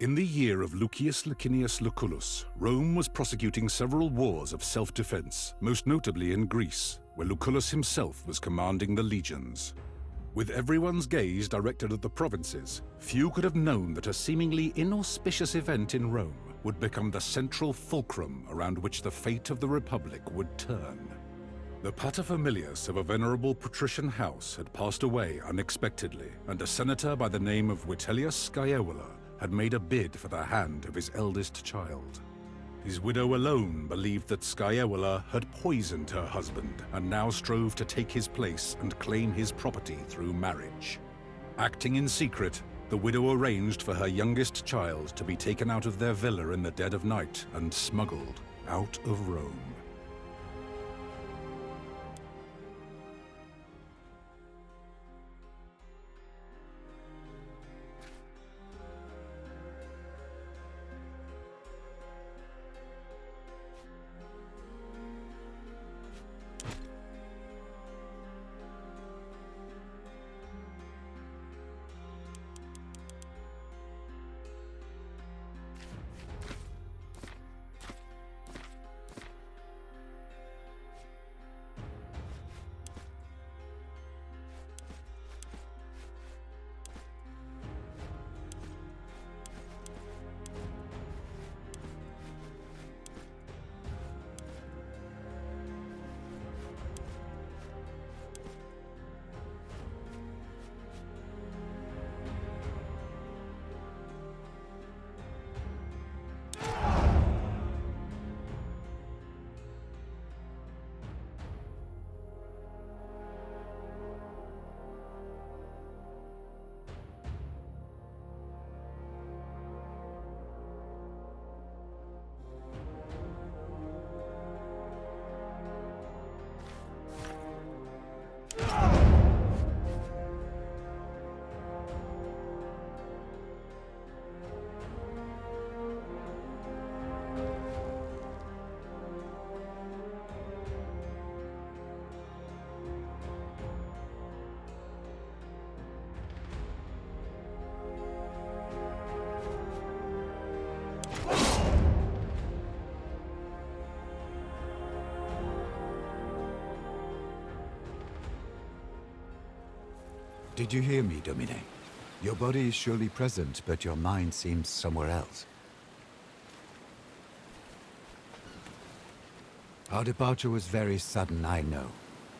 In the year of Lucius Licinius Lucullus, Rome was prosecuting several wars of self-defense, most notably in Greece, where Lucullus himself was commanding the legions. With everyone's gaze directed at the provinces, few could have known that a seemingly inauspicious event in Rome would become the central fulcrum around which the fate of the Republic would turn. The paterfamilias of a venerable patrician house had passed away unexpectedly, and a senator by the name of Vitellius Scaevola had made a bid for the hand of his eldest child. His widow alone believed that Scaevola had poisoned her husband and now strove to take his place and claim his property through marriage. Acting in secret, the widow arranged for her youngest child to be taken out of their villa in the dead of night and smuggled out of Rome. Did you hear me, Domine? Your body is surely present, but your mind seems somewhere else. Our departure was very sudden, I know,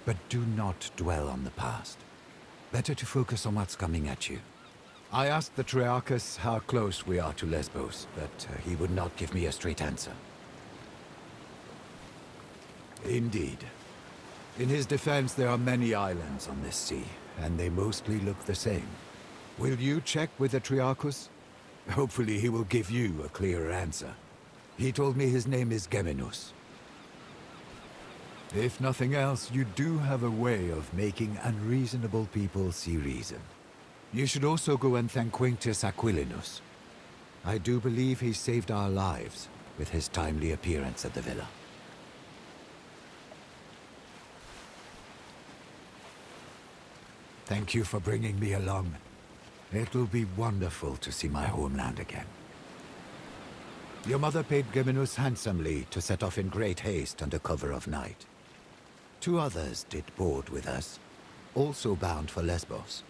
but do not dwell on the past. Better to focus on what's coming at you. I asked the Triarchus how close we are to Lesbos, but he would not give me a straight answer. Indeed. In his defense, there are many islands on this sea, and they mostly look the same. Will you check with the Triarchus? Hopefully he will give you a clearer answer. He told me his name is Geminus. If nothing else, you do have a way of making unreasonable people see reason. You should also go and thank Quintus Aquilinus. I do believe he saved our lives with his timely appearance at the villa. Thank you for bringing me along. It will be wonderful to see my homeland again. Your mother paid Geminus handsomely to set off in great haste under cover of night. 2 others did board with us, also bound for Lesbos.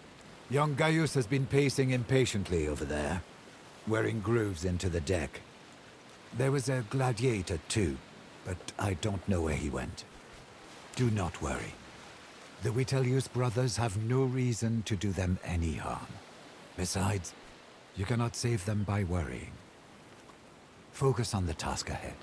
Young Gaius has been pacing impatiently over there, wearing grooves into the deck. There was a gladiator too, but I don't know where he went. Do not worry. The Vitellius brothers have no reason to do them any harm. Besides, you cannot save them by worrying. Focus on the task ahead.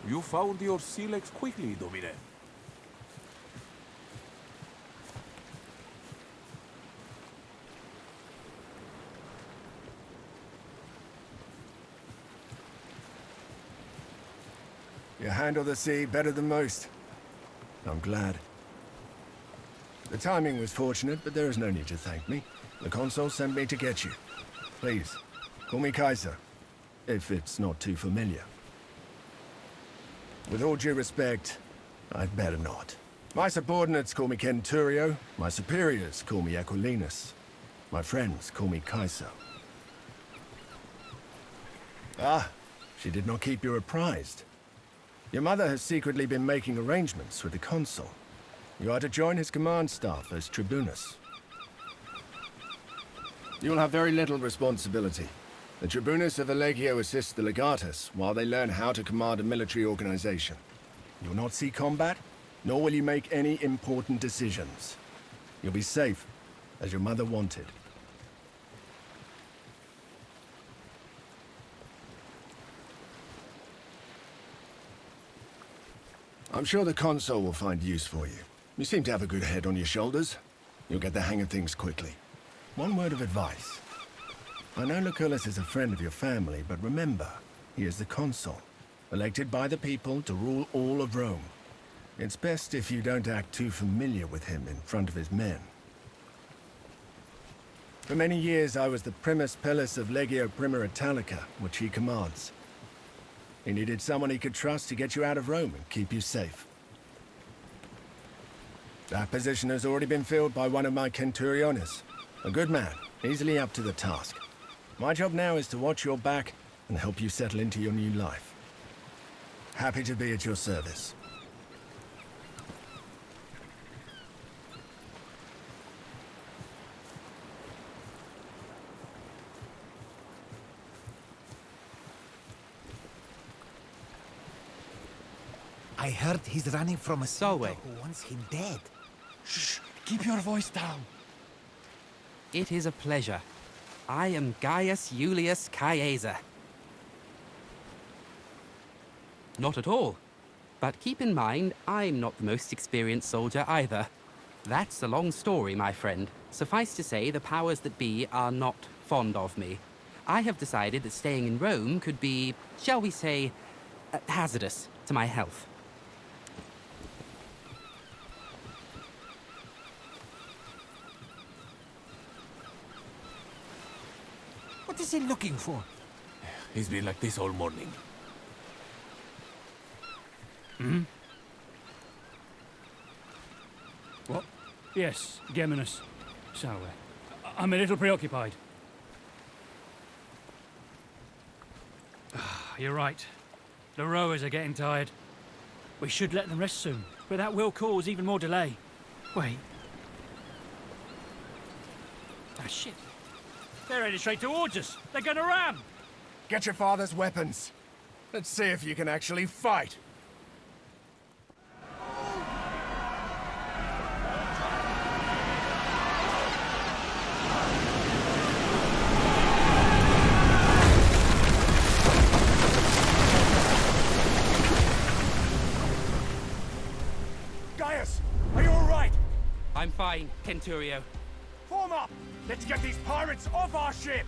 You found your silex quickly, Domine. You handle the sea better than most. I'm glad. The timing was fortunate, but there is no need to thank me. The consul sent me to get you. Please, call me Kaiser, if it's not too familiar. With all due respect, I'd better not. My subordinates call me Centurio, my superiors call me Equilinus. My friends call me Kaiser. Ah, she did not keep you apprised. Your mother has secretly been making arrangements with the consul. You are to join his command staff as tribunus. You will have very little responsibility. The tribunus of the Legio assists the legatus while they learn how to command a military organization. You will not see combat, nor will you make any important decisions. You'll be safe, as your mother wanted. I'm sure the consul will find use for you. You seem to have a good head on your shoulders. You'll get the hang of things quickly. One word of advice. I know Lucullus is a friend of your family, but remember, he is the consul, elected by the people to rule all of Rome. It's best if you don't act too familiar with him in front of his men. For many years, I was the primus pillis of Legio Prima Italica, which he commands. He needed someone he could trust to get you out of Rome and keep you safe. That position has already been filled by one of my centuriones. A good man, easily up to the task. My job now is to watch your back and help you settle into your new life. Happy to be at your service. I heard he's running from a soldier Solway. who wants him dead. Shh! Keep your voice down. It is a pleasure. I am Gaius Julius Caesar. Not at all. But keep in mind, I'm not the most experienced soldier either. That's a long story, my friend. Suffice to say, the powers that be are not fond of me. I have decided that staying in Rome could be, shall we say, hazardous to my health. What is he looking for? He's been like this all morning. What? Yes, Geminus. Salve. I'm a little preoccupied. You're right. The rowers are getting tired. We should let them rest soon, but that will cause even more delay. Wait. Ah, shit. They're headed straight towards us. They're gonna ram! Get your father's weapons. Let's see if you can actually fight. Gaius, are you all right? I'm fine, Centurio. Form up! Let's get these pirates off our ship!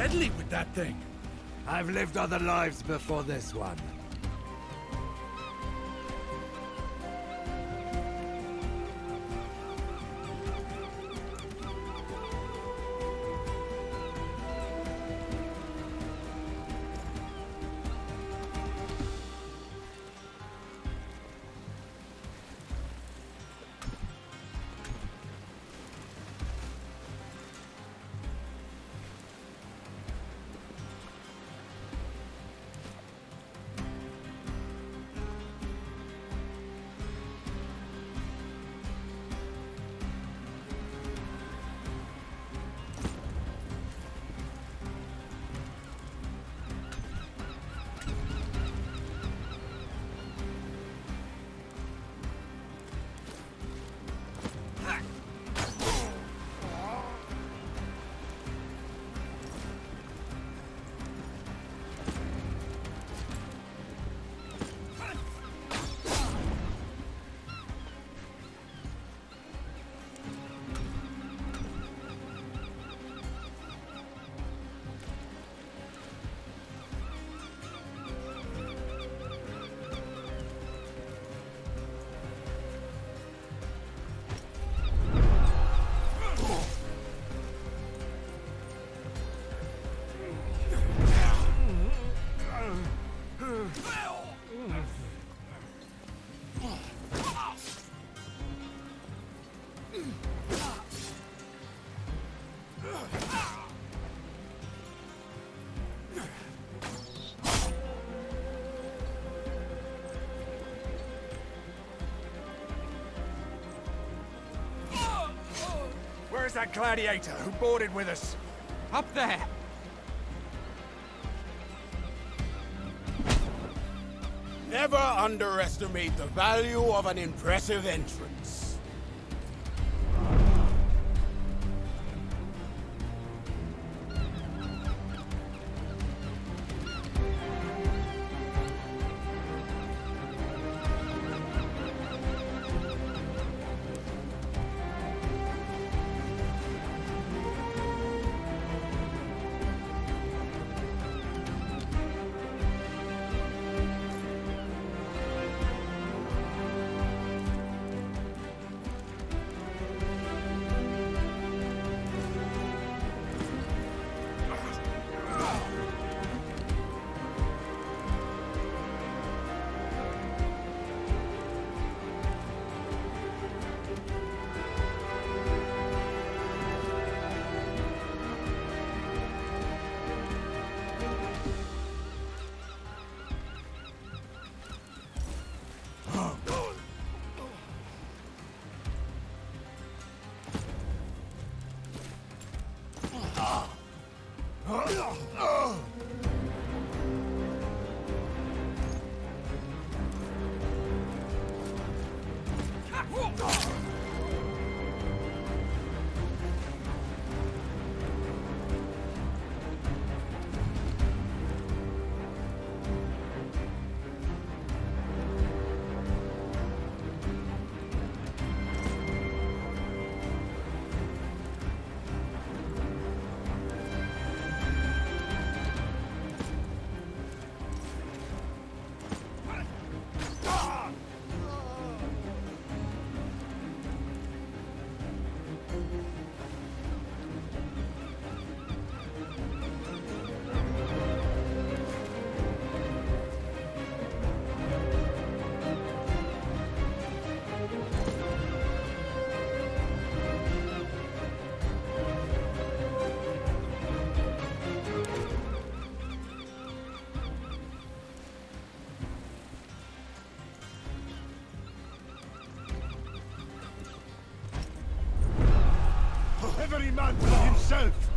deadly with that thing. I've lived other lives before this one. Where's that gladiator who boarded with us? Up there! Never underestimate the value of an impressive entrance. Every man for himself!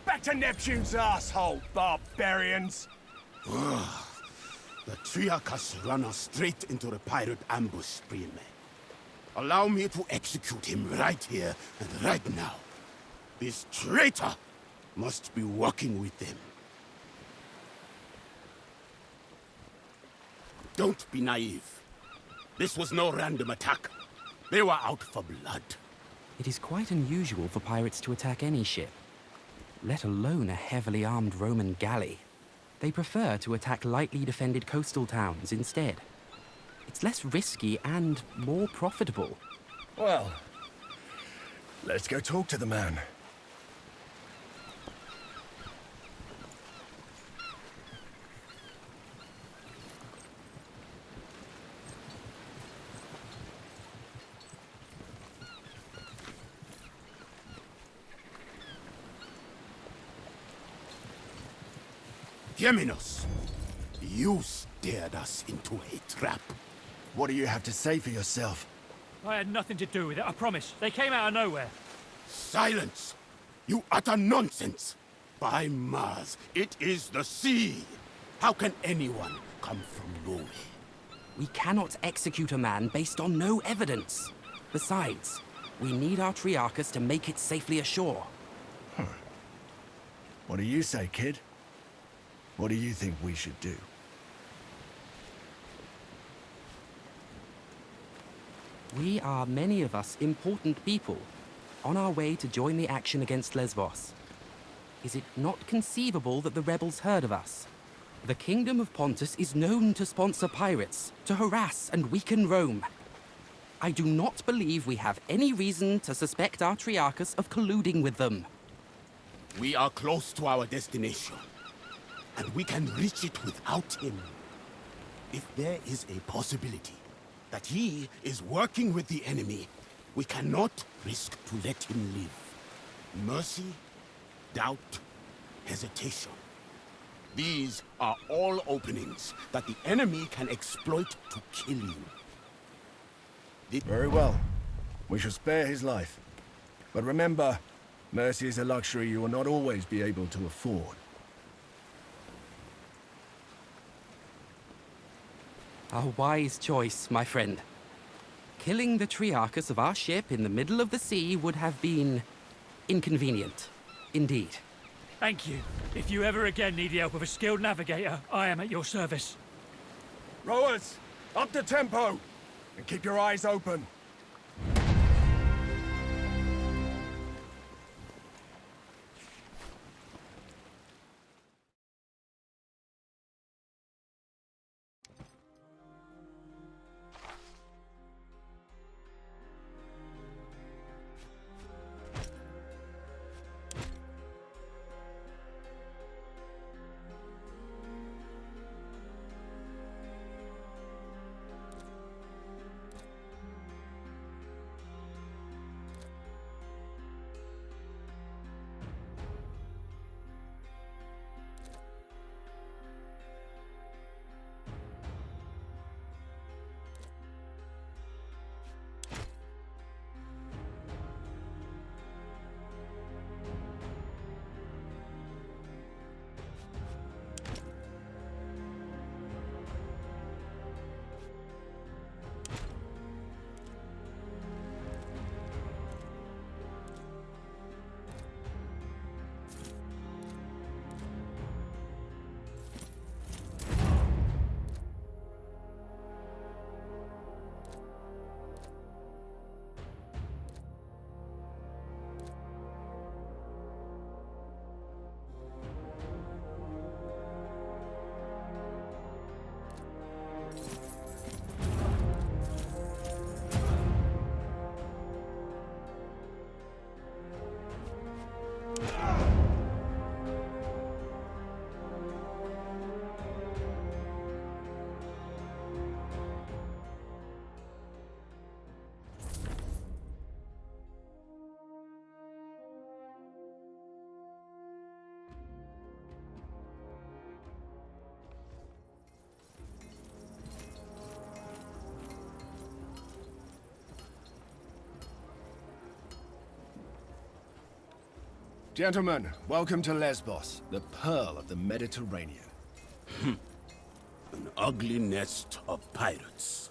Back to Neptune's asshole, barbarians! The Triarchus run us straight into the pirate ambush, Spreme. Allow me to execute him right here and right now. This traitor must be working with them. Don't be naive. This was no random attack. They were out for blood. It is quite unusual for pirates to attack any ship, let alone a heavily armed Roman galley. They prefer to attack lightly defended coastal towns instead. It's less risky and more profitable. Well, let's go talk to the man. Geminos, you steered us into a trap. What do you have to say for yourself? I had nothing to do with it, I promise. They came out of nowhere. Silence! You utter nonsense! By Mars, it is the sea! How can anyone come from nowhere? We cannot execute a man based on no evidence. Besides, we need our Triarchus to make it safely ashore. What do you say, kid? What do you think we should do? We are, many of us, important people, on our way to join the action against Lesbos. Is it not conceivable that the rebels heard of us? The Kingdom of Pontus is known to sponsor pirates, to harass and weaken Rome. I do not believe we have any reason to suspect our Triarchus of colluding with them. We are close to our destination, and we can reach it without him. If there is a possibility that he is working with the enemy, we cannot risk to let him live. Mercy, doubt, hesitation. These are all openings that the enemy can exploit to kill you. Very well. We shall spare his life. But remember, mercy is a luxury you will not always be able to afford. A wise choice, my friend. Killing the Triarchus of our ship in the middle of the sea would have been inconvenient, indeed. Thank you. If you ever again need the help of a skilled navigator, I am at your service. Rowers, up the tempo! And keep your eyes open. Gentlemen, welcome to Lesbos, the pearl of the Mediterranean. An ugly nest of pirates.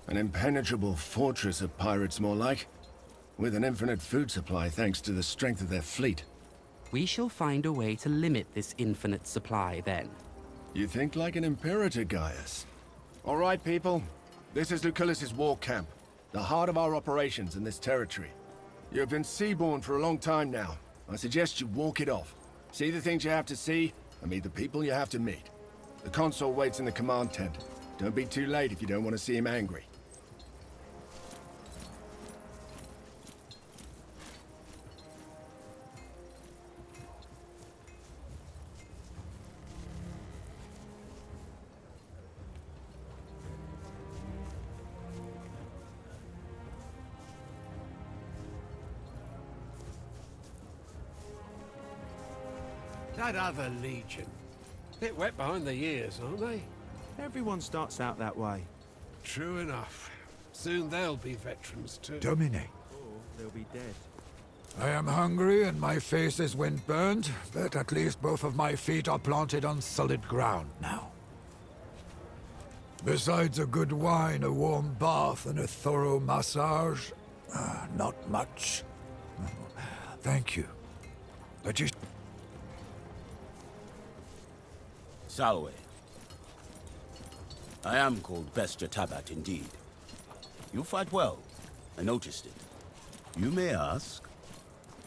An impenetrable fortress of pirates, more like. With an infinite food supply thanks to the strength of their fleet. We shall find a way to limit this infinite supply, then. You think like an imperator, Gaius. All right, people. This is Lucullus's war camp, the heart of our operations in this territory. You have been seaborne for a long time now. I suggest you walk it off. See the things you have to see, and meet the people you have to meet. The consul waits in the command tent. Don't be too late if you don't want to see him angry. That other legion. Bit wet behind the ears, aren't they? Everyone starts out that way. True enough. Soon they'll be veterans too. Domine, Or they'll be dead. I am hungry and my face is wind-burned, but at least both of my feet are planted on solid ground now. Besides a good wine, a warm bath, and a thorough massage, not much. Thank you. But you... Salwe. I am called Bester Tabat indeed. You fight well. I noticed it. You may ask,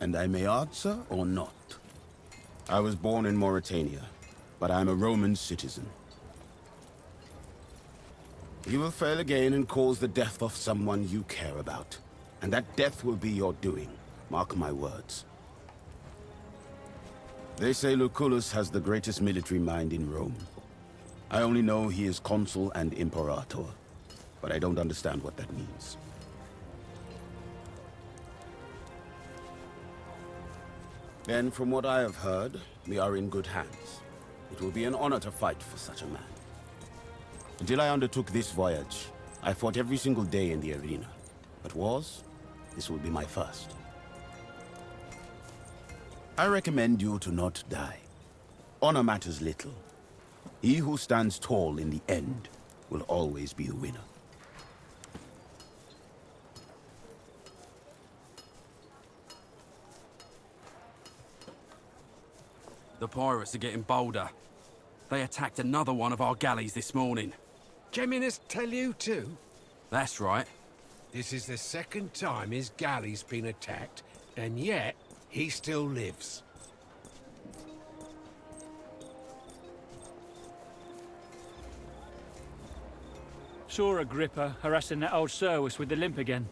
and I may answer or not. I was born in Mauritania, but I'm a Roman citizen. You will fail again and cause the death of someone you care about. And that death will be your doing. Mark my words. They say Lucullus has the greatest military mind in Rome. I only know he is consul and imperator, but I don't understand what that means. Then, from what I have heard, we are in good hands. It will be an honor to fight for such a man. Until I undertook this voyage, I fought every single day in the arena. But wars, this will be my first. I recommend you to not die. Honor matters little. He who stands tall in the end will always be the winner. The pirates are getting bolder. They attacked another one of our galleys this morning. Geminus tell you too? That's right. This is the second time his galley's been attacked, and yet he still lives. Saw Agrippa harassing that old Servus with the limp again.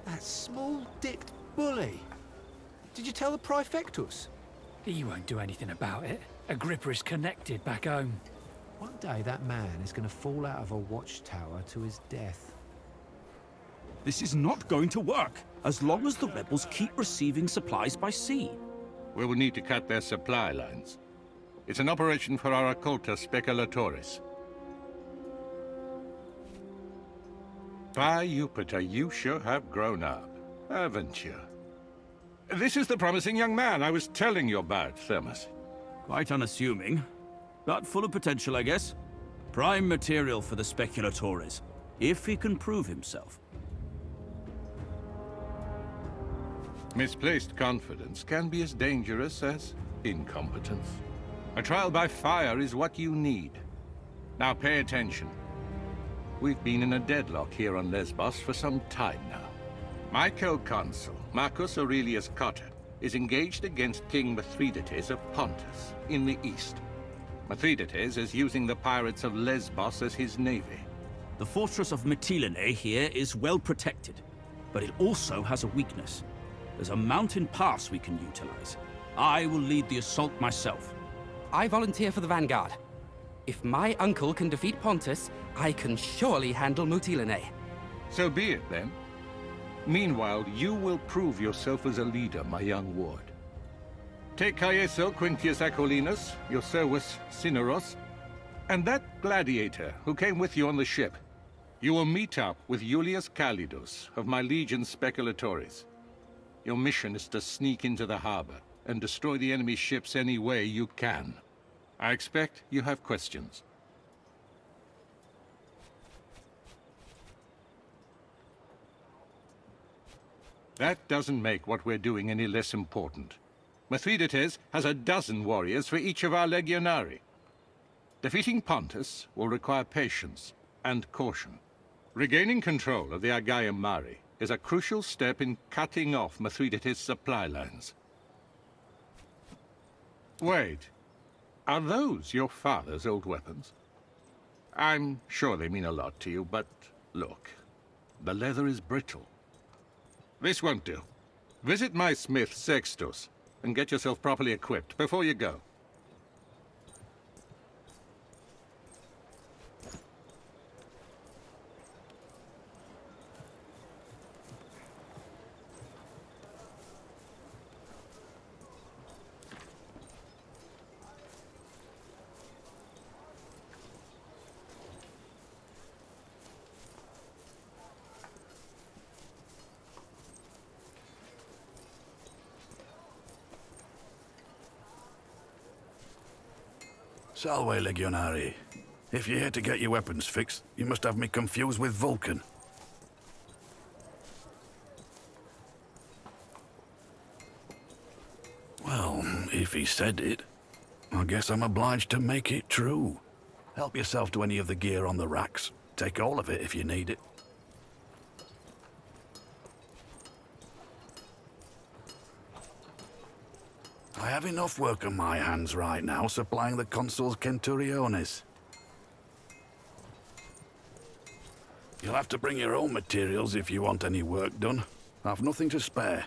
That small-dicked bully. Did you tell the Praefectus? He won't do anything about it. Agrippa is connected back home. One day that man is going to fall out of a watchtower to his death. This is not going to work, as long as the rebels keep receiving supplies by sea. We will need to cut their supply lines. It's an operation for our occulta speculatoris. By Jupiter, you sure have grown up, haven't you? This is the promising young man I was telling you about, Thermus. Quite unassuming, but full of potential, I guess. Prime material for the speculatores, if he can prove himself. Misplaced confidence can be as dangerous as incompetence. A trial by fire is what you need. Now pay attention. We've been in a deadlock here on Lesbos for some time now. My co-consul, Marcus Aurelius Cotta, is engaged against King Mithridates of Pontus, in the east. Mithridates is using the pirates of Lesbos as his navy. The fortress of Mytilene here is well protected, but it also has a weakness. There's a mountain pass we can utilize. I will lead the assault myself. I volunteer for the vanguard. If my uncle can defeat Pontus, I can surely handle Mytilene. So be it, then. Meanwhile, you will prove yourself as a leader, my young ward. Take Caeso Quintius Acollinus, your Servus Cineros, and that gladiator who came with you on the ship. You will meet up with Julius Calidus of my legion Speculatoris. Your mission is to sneak into the harbor, and destroy the enemy ships any way you can. I expect you have questions. That doesn't make what we're doing any less important. Mithridates has a dozen warriors for each of our legionari. Defeating Pontus will require patience and caution. Regaining control of the Aegaeum Mare is a crucial step in cutting off Mithridates' supply lines. Wait, are those your father's old weapons? I'm sure they mean a lot to you, but look, the leather is brittle. This won't do. Visit my smith, Sextus, and get yourself properly equipped before you go. Salve, Legionari. If you're here to get your weapons fixed, you must have me confused with Vulcan. Well, if he said it, I guess I'm obliged to make it true. Help yourself to any of the gear on the racks. Take all of it if you need it. I have enough work on my hands right now supplying the consul's centuriones. You'll have to bring your own materials if you want any work done. I've nothing to spare.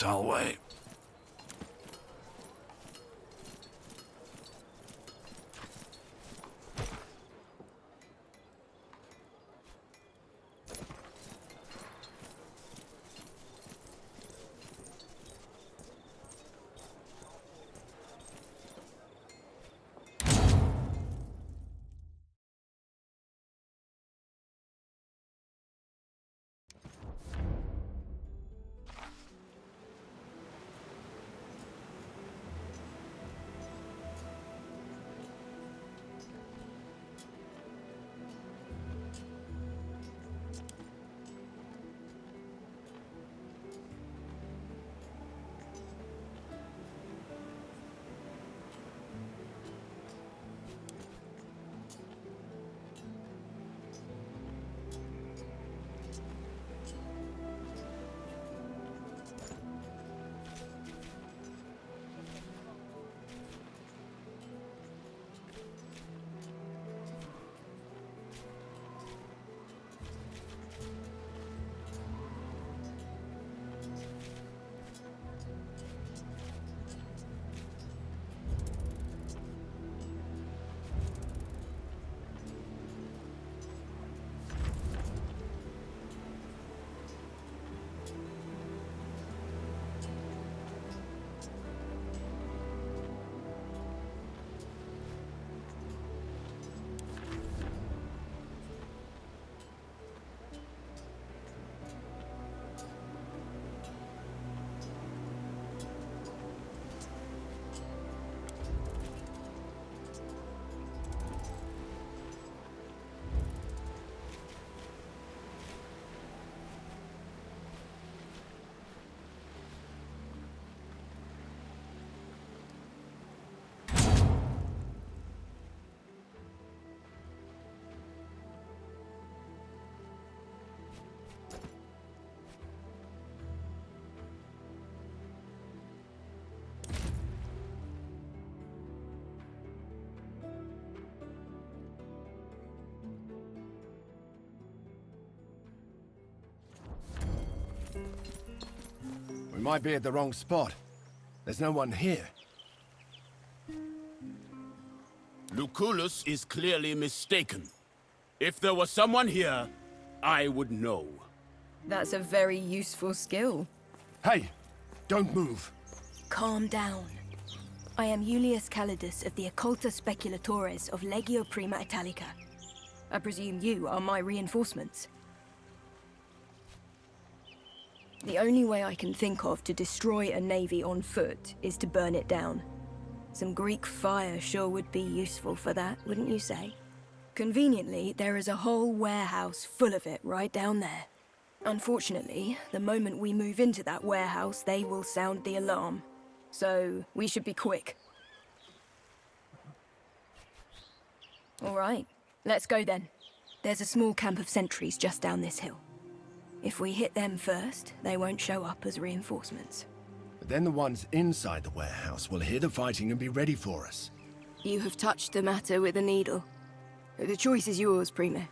Salve. We might be at the wrong spot. There's no one here. Lucullus is clearly mistaken. If there was someone here, I would know. That's a very useful skill. Hey! Don't move! Calm down. I am Julius Calidus of the Occulta Speculatores of Legio Prima Italica. I presume you are my reinforcements. The only way I can think of to destroy a navy on foot is to burn it down. Some Greek fire sure would be useful for that, wouldn't you say? Conveniently, there is a whole warehouse full of it right down there. Unfortunately, the moment we move into that warehouse, they will sound the alarm. So, we should be quick. All right, let's go then. There's a small camp of sentries just down this hill. If we hit them first, they won't show up as reinforcements. But then the ones inside the warehouse will hear the fighting and be ready for us. You have touched the matter with a needle. The choice is yours, Primo.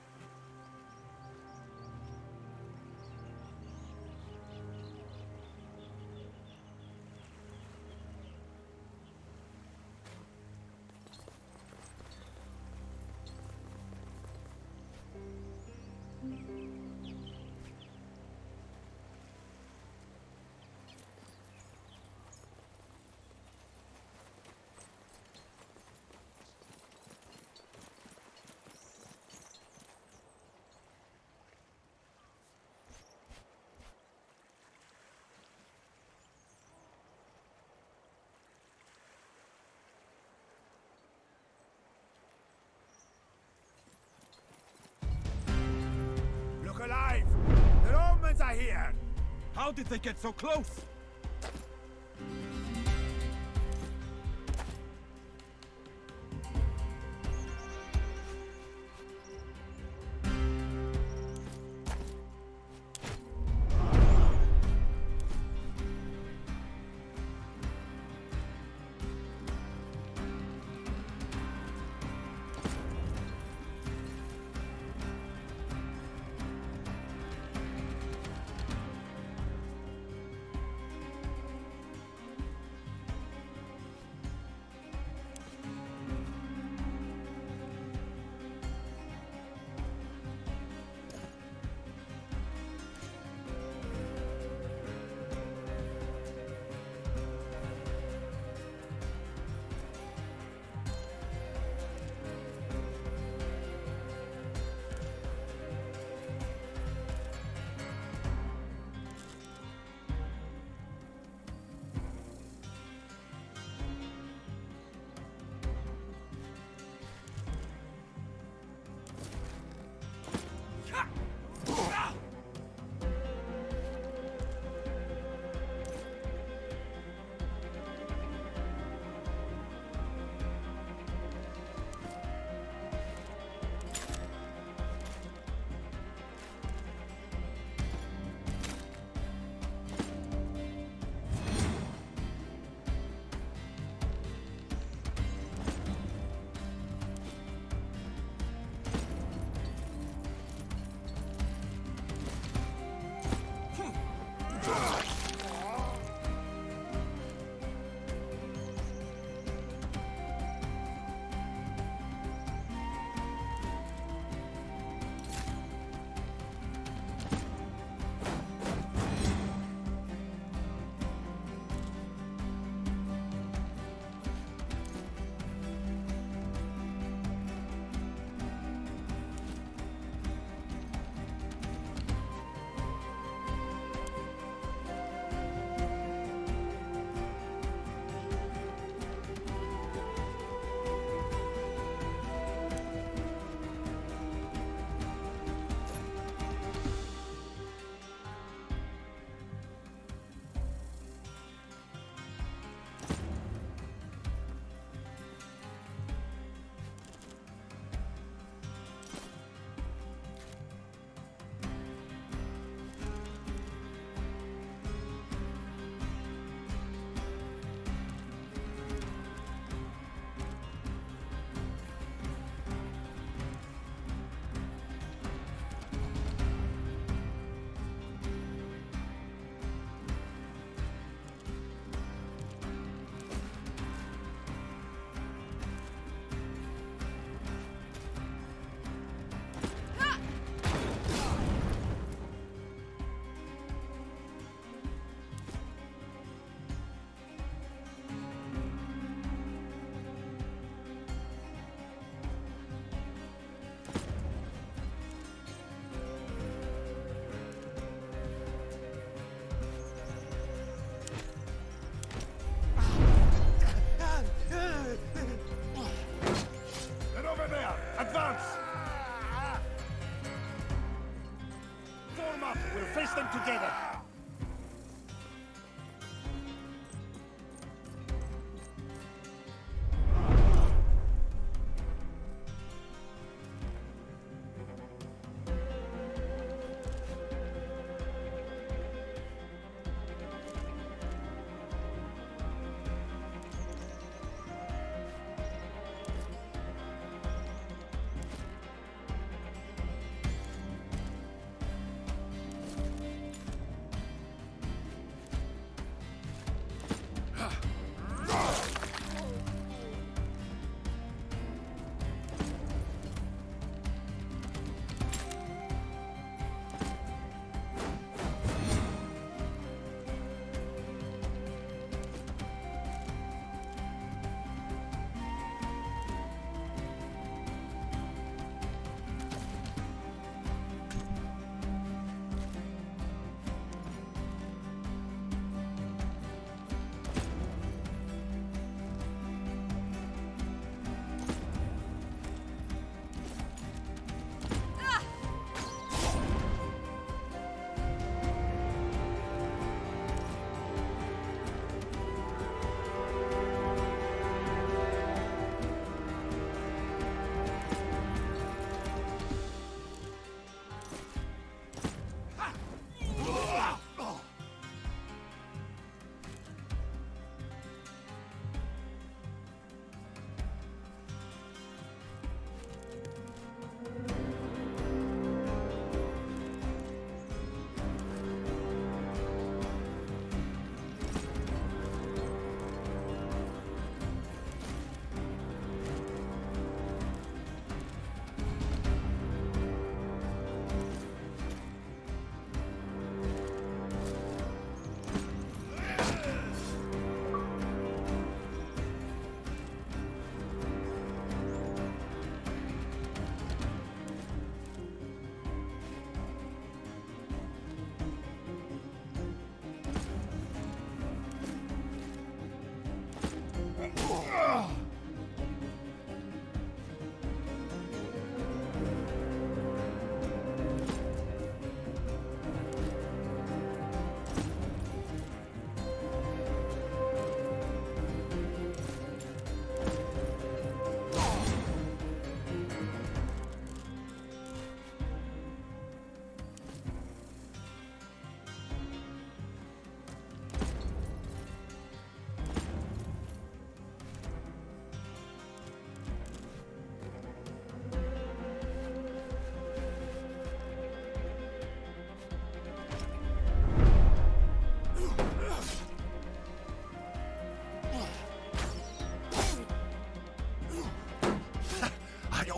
Look alive! The Romans are here! How did they get so close?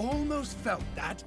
almost felt that.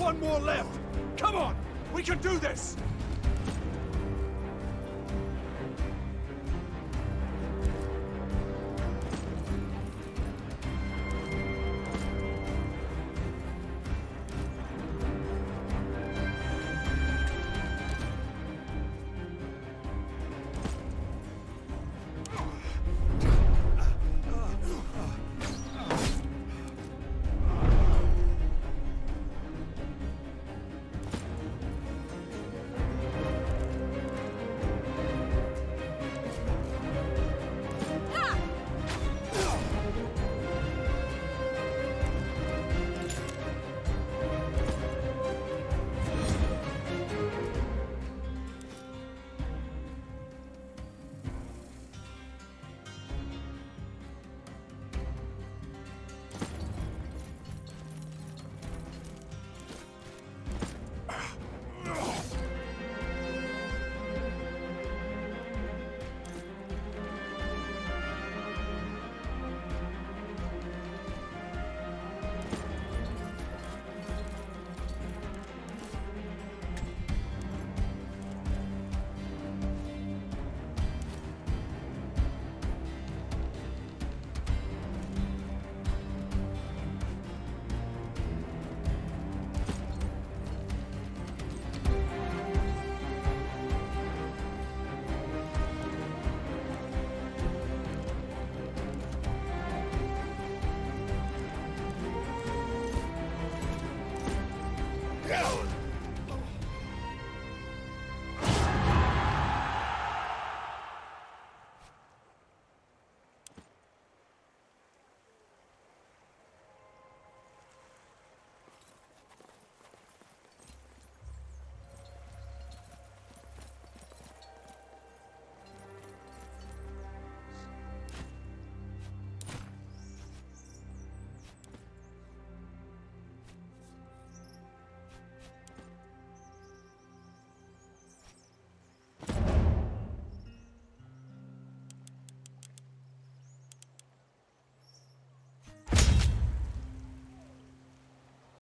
One more left! Come on! We can do this!